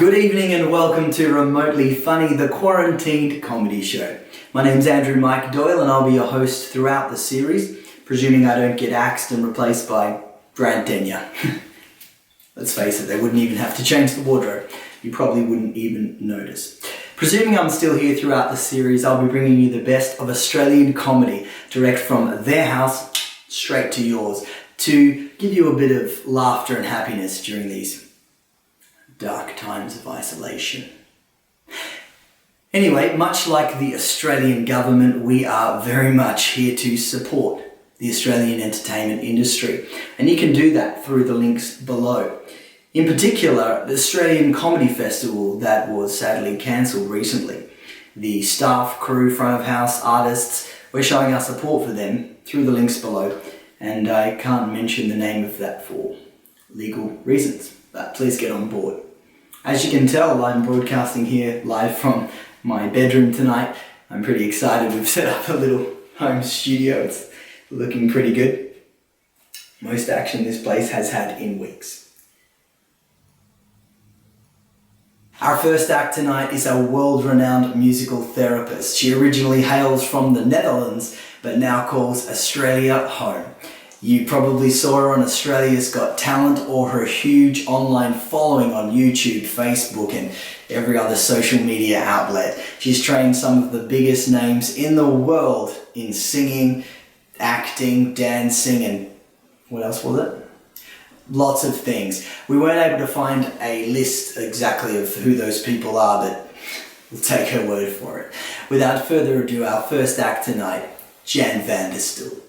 Good evening and welcome to Remotely Funny, the quarantined comedy show. My name's Andrew Mike Doyle and I'll be your host throughout the series, presuming I don't get axed and replaced by Brad Denyer. Let's face it, they wouldn't even have to change the wardrobe. You probably wouldn't even notice. Presuming I'm still here throughout the series, I'll be bringing you the best of Australian comedy, direct from their house straight to yours, to give you a bit of laughter and happiness during these dark times of isolation. Anyway, much like the Australian government, we are very much here to support the Australian entertainment industry, and you can do that through the links below. In particular, the Australian Comedy Festival that was sadly cancelled recently. The staff, crew, front of house, artists, we're showing our support for them through the links below, and I can't mention the name of that for legal reasons, but please get on board. As you can tell, I'm broadcasting here live from my bedroom tonight. I'm pretty excited. We've set up a little home studio. It's looking pretty good. Most action this place has had in weeks. Our first act tonight is a world-renowned musical therapist. She originally hails from the Netherlands, but now calls Australia home. You probably saw her on Australia's Got Talent or her huge online following on YouTube, Facebook and every other social media outlet. She's trained some of the biggest names in the world in singing, acting, dancing and what else was it? Lots of things. We weren't able to find a list exactly of who those people are, but we'll take her word for it. Without further ado, our first act tonight, Jan van der Stoel.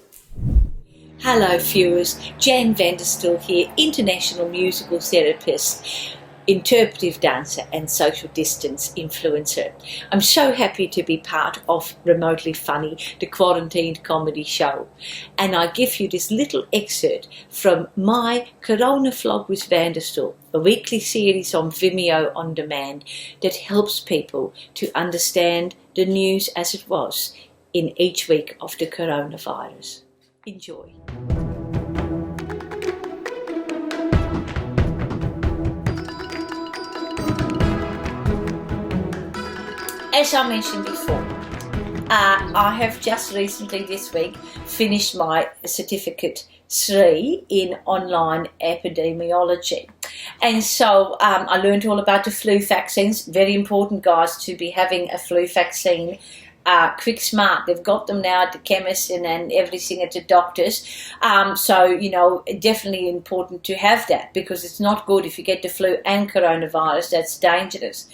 Hello viewers, Jan van der Stoel here, international musical therapist, interpretive dancer and social distance influencer. I'm so happy to be part of Remotely Funny, the quarantined comedy show. And I give you this little excerpt from my Corona vlog with Van der Stoel, a weekly series on Vimeo on demand that helps people to understand the news as it was in each week of the coronavirus. Enjoy. As I mentioned before, I have just recently this week finished my Certificate 3 in online epidemiology. And so I learned all about the flu vaccines. Very important, guys, to be having a flu vaccine. Quick, smart. They've got them now at the chemist and everything at the doctors. So, you know, definitely important to have that because it's not good if you get the flu and coronavirus. That's dangerous.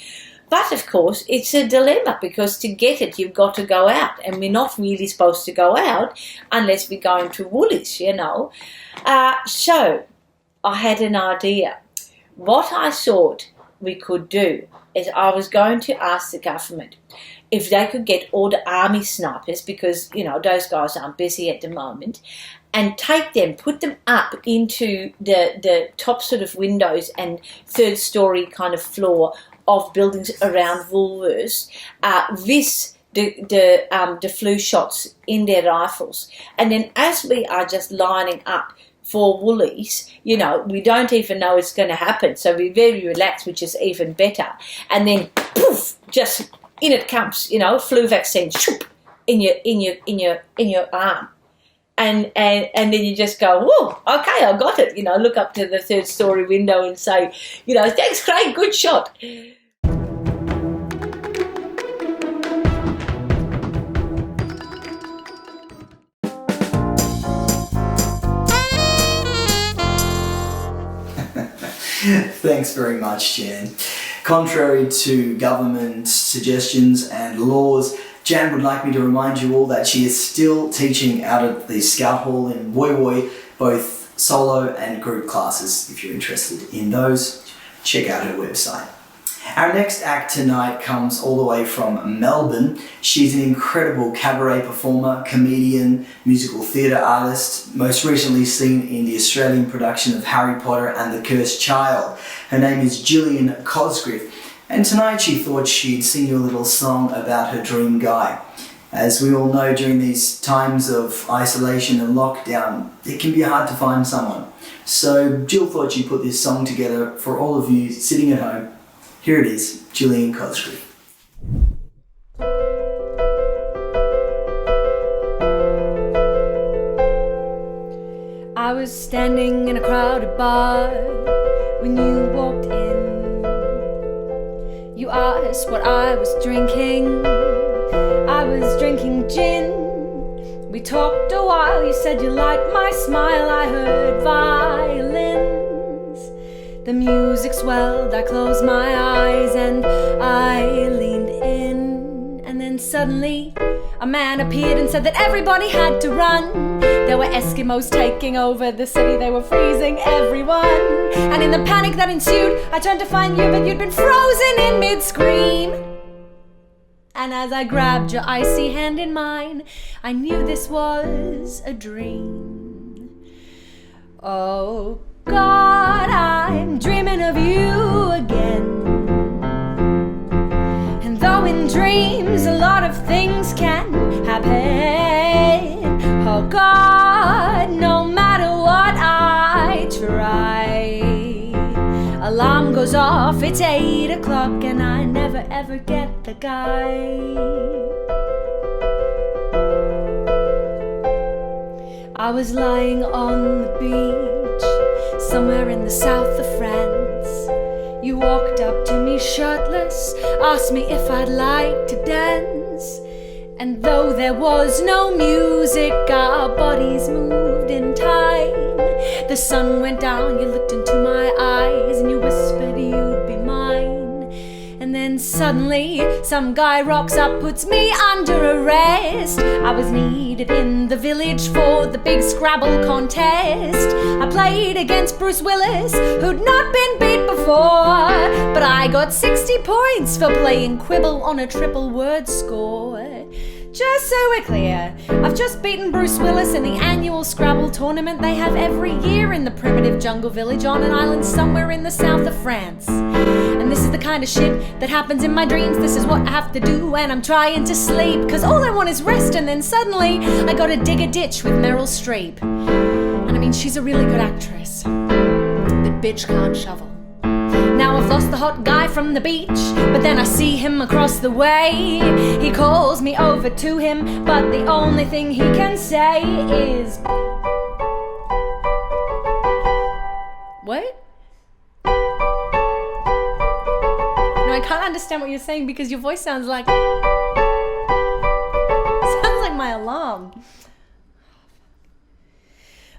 But, of course, it's a dilemma because to get it, you've got to go out. And we're not really supposed to go out unless we're going to Woolies, you know. So I had an idea. What I thought we could do is I was going to ask the government if they could get all the army snipers, because, you know, those guys aren't busy at the moment, and take them, put them up into the top sort of windows and third story kind of floor of buildings around Woolworths with the flu shots in their rifles. And then as we are just lining up for Woolies, you know, we don't even know it's going to happen. So we're very relaxed, which is even better. And then poof, just in it comes, you know, flu vaccine, shoop, in your arm. And then you just go, whoa, okay, I got it. You know, look up to the third story window and say, you know, thanks, Craig, good shot. Thanks very much, Jan. Contrary to government suggestions and laws, Jan would like me to remind you all that she is still teaching out at the Scout Hall in Woy Woy, both solo and group classes. If you're interested in those, check out her website. Our next act tonight comes all the way from Melbourne. She's an incredible cabaret performer, comedian, musical theatre artist, most recently seen in the Australian production of Harry Potter and the Cursed Child. Her name is Gillian Cosgriff, and tonight she thought she'd sing you a little song about her dream guy. As we all know, during these times of isolation and lockdown, it can be hard to find someone. So Jill thought she'd put this song together for all of you sitting at home, Here it is, Gillian Cosgriff. I was standing in a crowded bar when you walked in. You asked what I was drinking. I was drinking gin. We talked a while, you said you liked my smile. I heard violins. The music swelled, I closed my eyes and I leaned in. And then suddenly a man appeared and said that everybody had to run. There were Eskimos taking over the city, they were freezing everyone. And in the panic that ensued, I turned to find you, but you'd been frozen in mid-scream. And as I grabbed your icy hand in mine, I knew this was a dream. Oh God, I'm dreaming of you again. And though in dreams a lot of things can happen, oh God, no matter what I try, alarm goes off, it's 8 o'clock and I never ever get the guy. I was lying on the beach, somewhere in the south of France. You walked up to me shirtless, asked me if I'd like to dance. And though there was no music, our bodies moved in time. The sun went down, you looked into my eyes and you whispered you'd be mine. And then suddenly some guy rocks up, puts me under arrest. I was needed in the village for the big Scrabble contest. I played against Bruce Willis, who'd not been beat before, but I got 60 points for playing Quibble on a triple word score. Just so we're clear, I've just beaten Bruce Willis in the annual Scrabble tournament they have every year in the primitive jungle village on an island somewhere in the south of France. And this is the kind of shit that happens in my dreams. This is what I have to do when I'm trying to sleep, cause all I want is rest. And then suddenly I gotta dig a ditch with Meryl Streep. And I mean, she's a really good actress, but bitch can't shovel. Now I've lost the hot guy from the beach, but then I see him across the way. He calls me over to him, but the only thing he can say is, what? No, I can't understand what you're saying because your voice sounds like my alarm.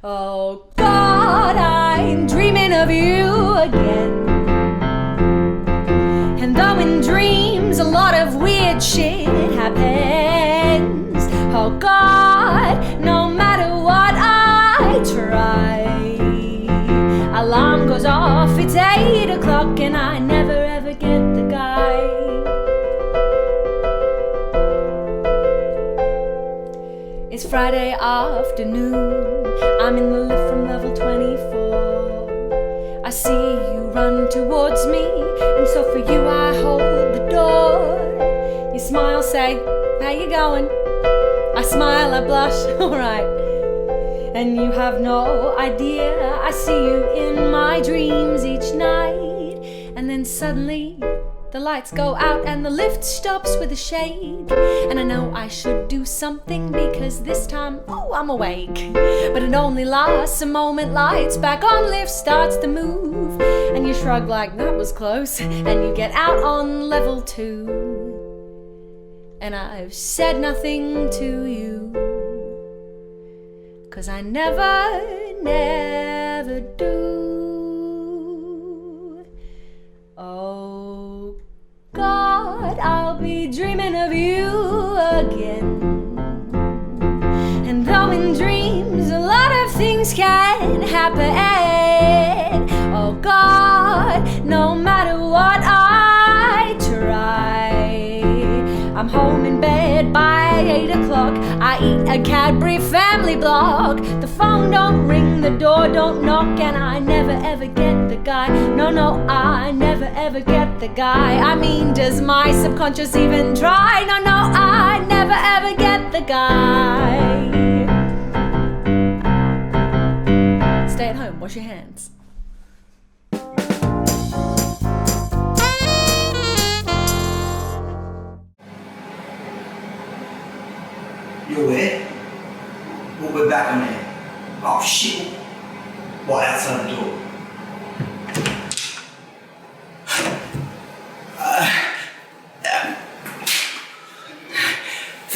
Oh God, I'm dreaming of you again. And though in dreams a lot of weird shit happens, oh God, no matter what I try, alarm goes off, it's 8 o'clock and I never ever get the guy. It's Friday afternoon, I'm in the lift from level 24. I see you run towards me, and so for you I hold the door. You smile, say, how you going? I smile, I blush, alright. And you have no idea, I see you in my dreams each night. And then suddenly the lights go out and the lift stops with a shake. And I know I should do something because this time, oh, I'm awake. But it only lasts a moment, lights back on, lift starts to move. And you shrug like that was close, and you get out on level 2. And I've said nothing to you, 'cause I never, never do. Oh God, I'll be dreaming of you again. And though in dreams a lot of things can happen, oh God, no matter what I try, I'm home in bed by 8 o'clock. I eat a Cadbury family block. The phone don't ring, the door don't knock, and I never ever get the guy. No, no, I never ever get the guy. I mean, does my subconscious even try? No, no, I never ever get the guy. Stay at home, wash your hands.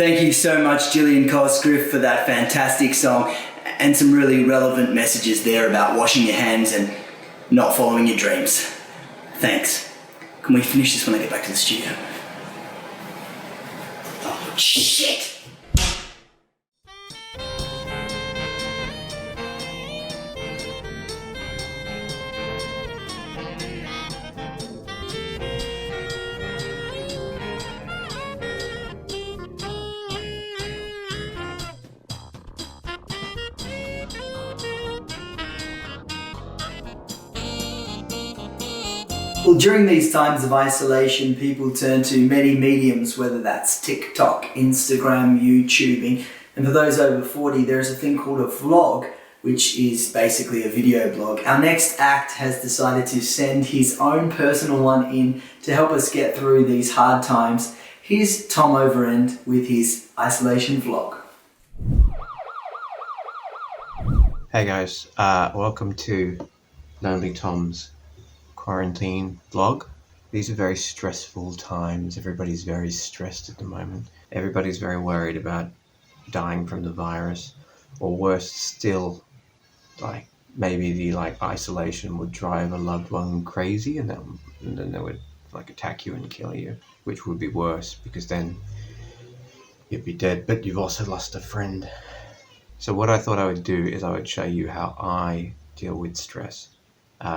Thank you so much, Gillian Cosgriff, for that fantastic song and some really relevant messages there about washing your hands and not following your dreams. Thanks. Can we finish this when I get back to the studio? Oh, shit! Well, during these times of isolation, people turn to many mediums, whether that's TikTok, Instagram, YouTubing, and for those over 40, there's a thing called a vlog, which is basically a video blog. Our next act has decided to send his own personal one in to help us get through these hard times. Here's Tom Overend with his isolation vlog. Hey guys, welcome to Lonely Tom's quarantine vlog. These are very stressful times. Everybody's very stressed at the moment. Everybody's very worried about dying from the virus, or worse still, like maybe the isolation would drive a loved one crazy and then they would attack you and kill you, which would be worse because then you'd be dead, but you've also lost a friend. So what I thought I would do is I would show you how I deal with stress,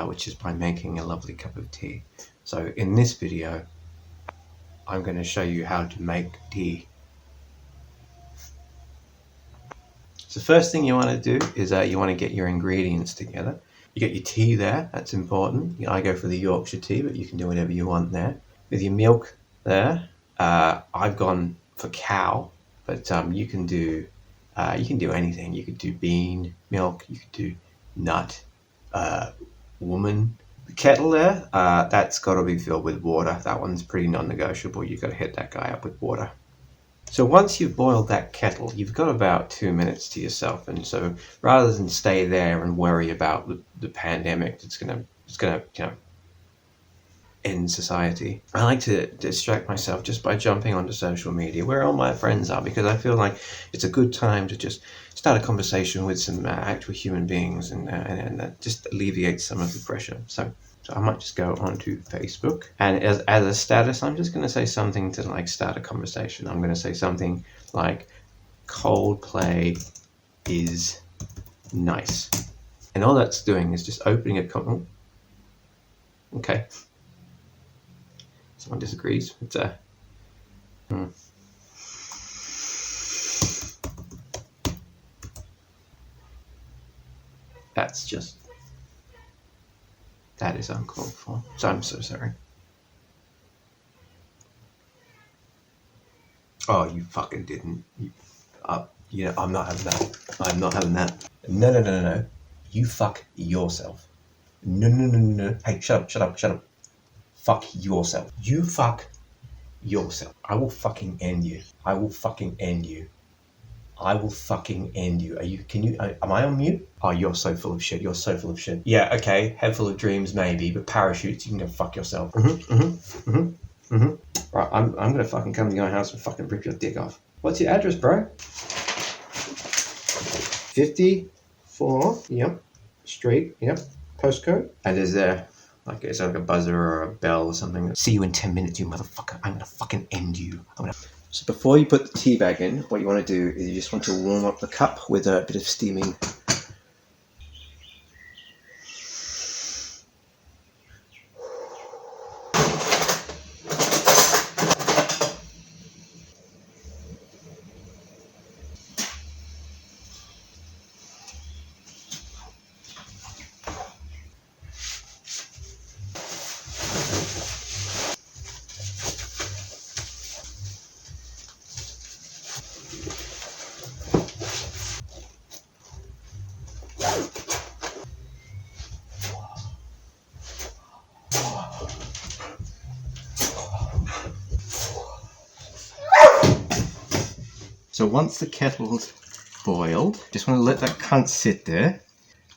which is by making a lovely cup of tea. So in this video, I'm going to show you how to make tea. So first thing you want to do is you want to get your ingredients together. You get your tea there, that's important. I go for the Yorkshire tea, but you can do whatever you want there. With your milk there, I've gone for cow, but you can do anything. You could do bean milk, you could do nut, woman. The kettle there, that's got to be filled with water. That one's pretty non-negotiable. You've got to hit that guy up with water. So once you've boiled that kettle, you've got about 2 minutes to yourself. And so rather than stay there and worry about the pandemic that's gonna end society, I like to distract myself just by jumping onto social media where all my friends are, because I feel like it's a good time to just start a conversation with some actual human beings and that just alleviates some of the pressure. So I might just go onto Facebook, and as a status, I'm just going to say something to start a conversation. I'm going to say something like Coldplay is nice, and all that's doing is just opening a comment. Okay. Someone disagrees. It's that is uncalled for. So I'm so sorry. Oh, you fucking didn't. I'm not having that. I'm not having that. No. You fuck yourself. No. Hey, shut up. Fuck yourself. You fuck yourself. I will fucking end you. I will fucking end you. Am I on mute? Oh, you're so full of shit. Yeah, okay, head full of dreams maybe, but parachutes, you can go fuck yourself. Right, I'm gonna fucking come to your house and fucking rip your dick off. What's your address, bro? 54, yep. Street, yep. Postcode. And is there it's like a buzzer or a bell or something? See you in 10 minutes, you motherfucker. I'm gonna fucking end you. So before you put the tea bag in, what you want to do is you just want to warm up the cup with a bit of steaming. So once the kettle's boiled, just want to let that cunt sit there.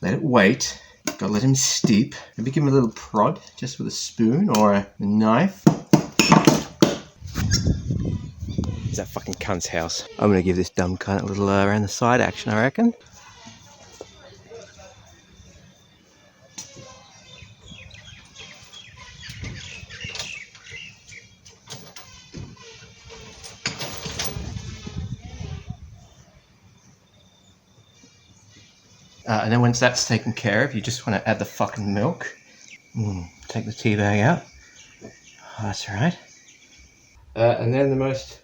Let it wait. Gotta let him steep. Maybe give him a little prod, just with a spoon or a knife. that fucking cunt's house. I'm gonna give this dumb cunt a little around the side action, I reckon. And then once that's taken care of, you just want to add the fucking milk. Take the tea bag out. Oh, that's right. And then the most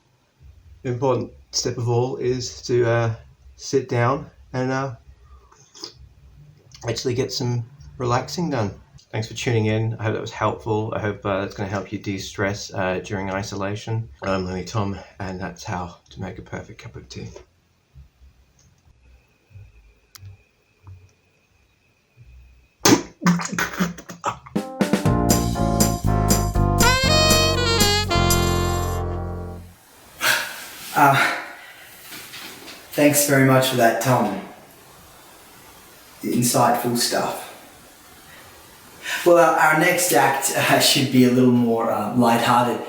important step of all is to sit down and actually get some relaxing done. Thanks for tuning in. I hope that was helpful. I hope that's going to help you de-stress during isolation. I'm Lonely Tom, and that's how to make a perfect cup of tea. Thanks very much for that, Tom. Insightful stuff. Well, our next act should be a little more lighthearted.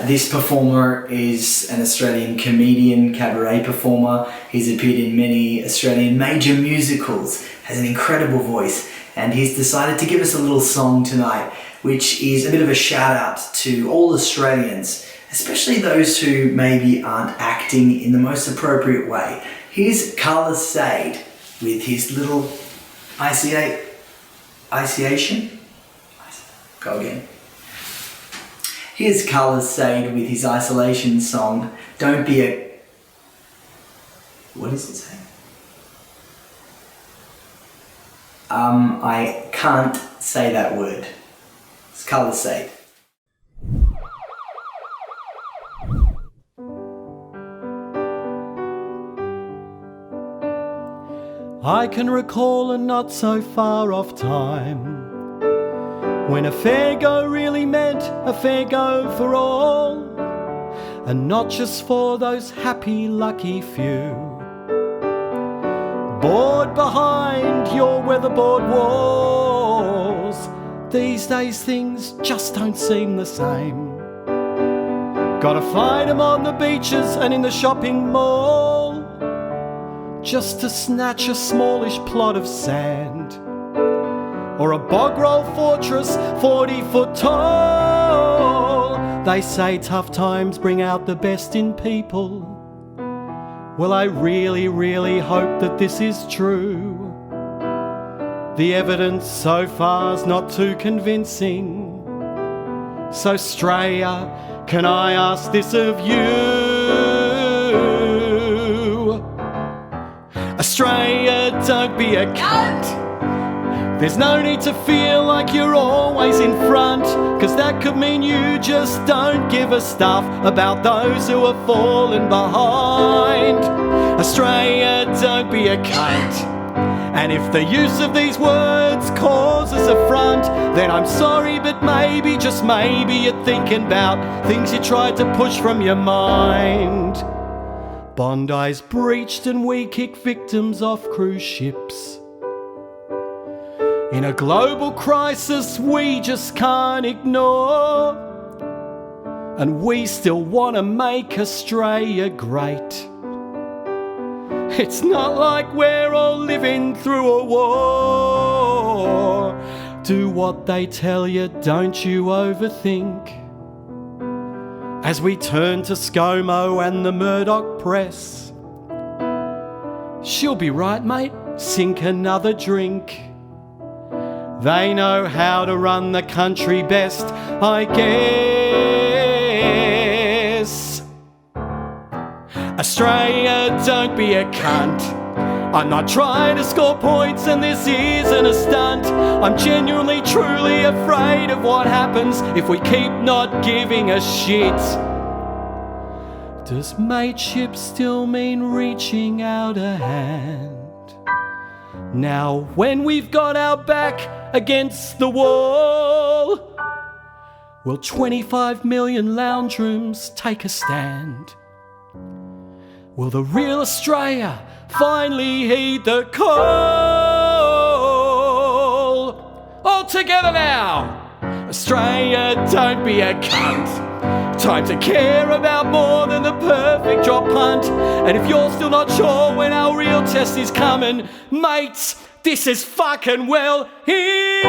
This performer is an Australian comedian, cabaret performer. He's appeared in many Australian major musicals, has an incredible voice, and he's decided to give us a little song tonight, which is a bit of a shout out to all Australians, especially those who maybe aren't acting in the most appropriate way. Here's Karlis Zaid with his little isolation. Go again. Here's Karlis Zaid with his isolation song, Don't Be a... What is it saying? I can't say that word. It's Karlis Zaid. I can recall a not so far off time when a fair go really meant a fair go for all, and not just for those happy lucky few. Bored behind your weatherboard walls, these days things just don't seem the same. Gotta find 'em on the beaches and in the shopping mall, just to snatch a smallish plot of sand, or a bog roll fortress 40 foot tall. They say tough times bring out the best in people. Well, I really, really hope that this is true. The evidence so far's not too convincing. So Straya, can I ask this of you? Australia, don't be a cunt. There's no need to feel like you're always in front, 'cause that could mean you just don't give a stuff about those who are falling behind. Australia, don't be a cunt. And if the use of these words causes affront, then I'm sorry, but maybe, just maybe, you're thinking about things you tried to push from your mind. Bondi's breached and we kick victims off cruise ships. In a global crisis we just can't ignore, and we still want to make Australia great. It's not like we're all living through a war. Do what they tell you, don't you overthink. As we turn to ScoMo and the Murdoch press, she'll be right, mate, sink another drink. They know how to run the country best, I guess. Australia, don't be a cunt. I'm not trying to score points and this isn't a stunt. I'm genuinely, truly afraid of what happens if we keep not giving a shit. Does mateship still mean reaching out a hand? Now when we've got our back against the wall, will 25 million lounge rooms take a stand? Will the real Australia finally heed the call? All together now! Australia, don't be a cunt. Time to care about more than the perfect drop punt. And if you're still not sure when our real test is coming, mates, this is fucking well here.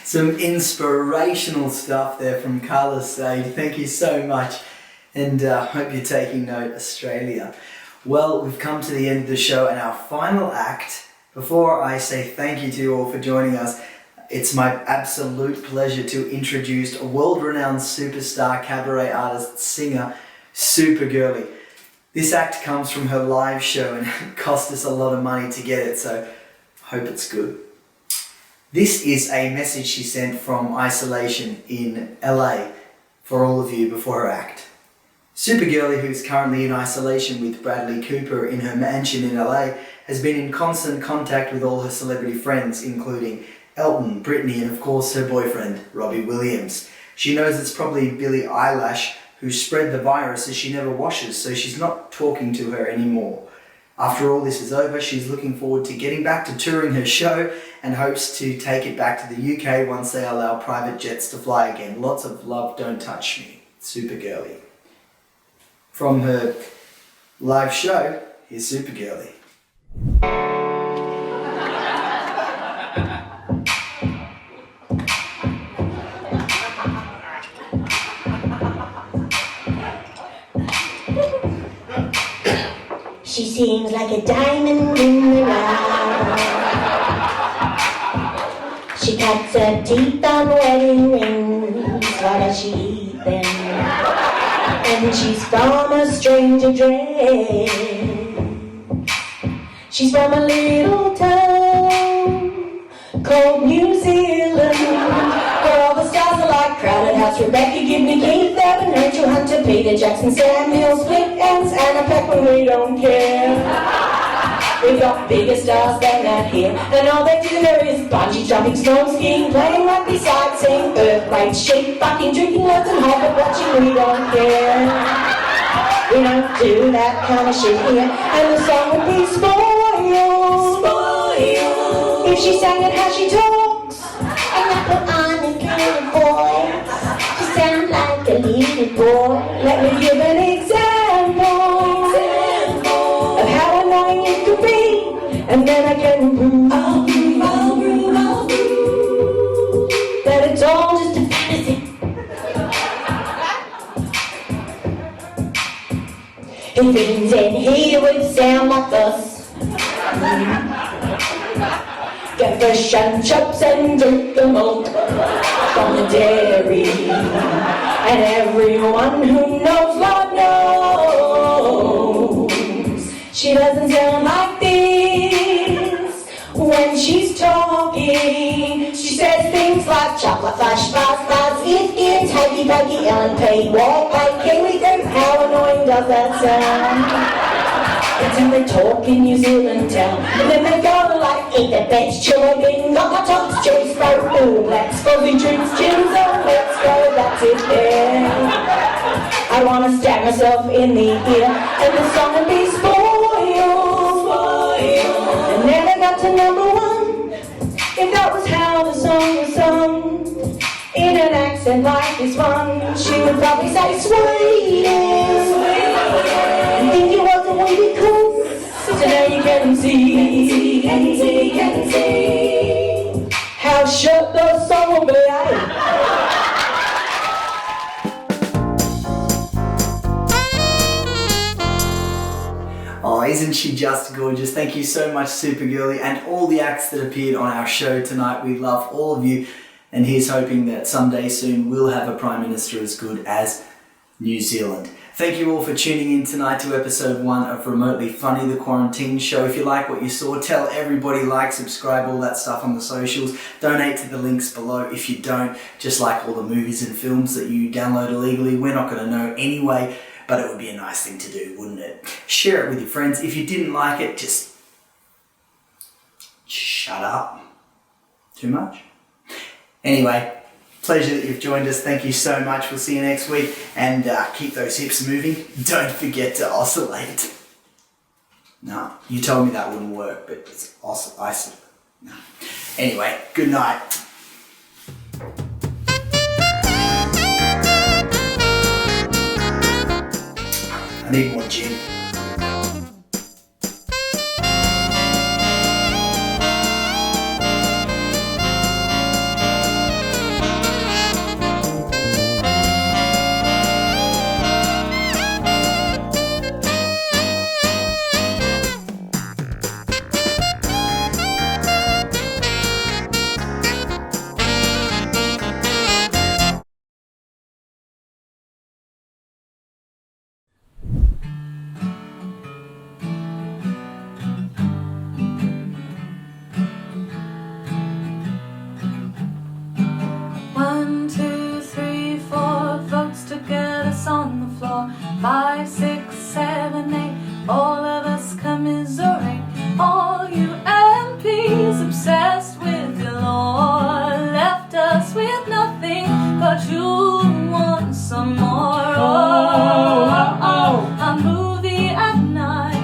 Some inspirational stuff there from Karlis Zaid. Thank you so much, and hope you're taking note, Australia. Well, we've come to the end of the show and our final act. Before I say thank you to you all for joining us, it's my absolute pleasure to introduce a world-renowned superstar cabaret artist, singer, Supergirly. This act comes from her live show and it cost us a lot of money to get it, so hope it's good. This is a message she sent from isolation in LA for all of you before her act. Supergirly, who's currently in isolation with Bradley Cooper in her mansion in LA, has been in constant contact with all her celebrity friends, including Elton, Britney, and of course her boyfriend, Robbie Williams. She knows it's probably Billie Eilish who spread the virus as she never washes, so she's not talking to her anymore. After all this is over, she's looking forward to getting back to touring her show and hopes to take it back to the UK once they allow private jets to fly again. Lots of love, don't touch me. Supergirly. From her live show, here's Supergirly. She seems like a diamond in the rough. She cuts her teeth on wedding rings. Why does she eat them? And she's from a stranger dress. She's from a little town called New Zealand, where all the stars are like Crowded House, Rebecca, Gibney, Keith, Evan, Rachel Hunter, Peter Jackson, Sam Hill, Split Ends, Anna Pack when we don't care. We've got bigger stars than that here, and all they do there is bungee jumping, snow skiing, playing rugby, sightseeing, earthquakes, sheep fucking, drinking loads and Hobbit watching. We don't care. We don't do that kind of shit here, and the song would be spoiled if she sang it how she talks, and I put on a little voice to sound like a little boy. Let me give an example of how annoying it could be, and then I can prove that it's all just a fantasy. If things in here would sound like this, get fish and chips and drink the milk from the dairy. And everyone who knows Lord knows she doesn't sound like this when she's talking. She says things like chocolate fudge, fuzz, it's huggy buggy, Ellen P. Walk like Kiwi Group. How annoying does that sound? Until they talk in New Zealand town, and then they go like eat the best chili, got my tops, cheese, throat, ooh, let's fuzzy drinks, gins, oh, let's go, that's it there. I wanna stab myself in the ear, and the song would be spoiled, and never got to number one, if that was how the song was sung. In an accent like this one, she would probably say sweet, and think it wasn't really cool. So now you can see how short the song will be. Oh, isn't she just gorgeous? Thank you so much, Supergirly, and all the acts that appeared on our show tonight. We love all of you. And here's hoping that someday soon we'll have a Prime Minister as good as New Zealand. Thank you all for tuning in tonight to episode 1 of Remotely Funny, the Quarantine Show. If you like what you saw, tell everybody, like, subscribe, all that stuff on the socials. Donate to the links below. If you don't, just like all the movies and films that you download illegally, we're not going to know anyway, but it would be a nice thing to do, wouldn't it? Share it with your friends. If you didn't like it, just shut up. Too much? Anyway, Pleasure that you've joined us. Thank you so much. We'll see you next week. And keep those hips moving. Don't forget to oscillate. No, you told me that wouldn't work, but it's isolate. No. Anyway, good night. I need more gin. One, two, three, four votes to get us on the floor. 5, 6, 7, 8, all of us commiserate. All you MPs obsessed with your law left us with nothing, but you want some more. A movie at night.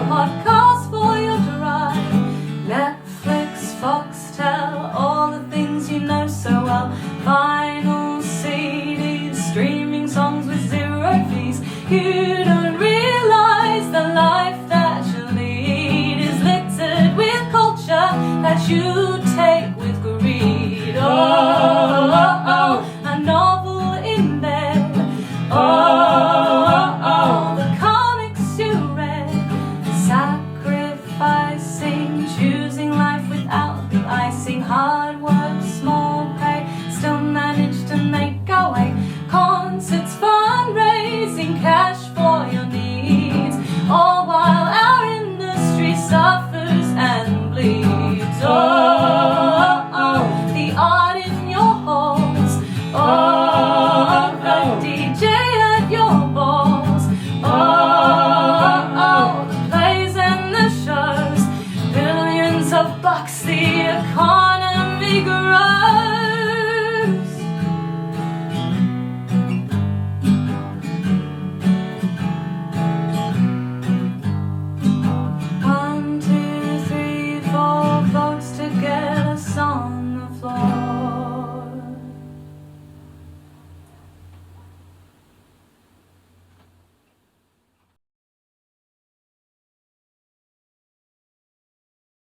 Podcast for your drive. Netflix, Foxtel, all the things you know so well. Vinyl CDs, streaming songs with 0 fees. You don't realize the life that you lead is littered with culture that you take with greed. A novel in bed. The comics you read. Sacrificing, choosing life without the icing. Hard work, small pay, still manage to make our way. Concerts, fundraising, cash for your needs, all while our industry suffers and bleeds. The art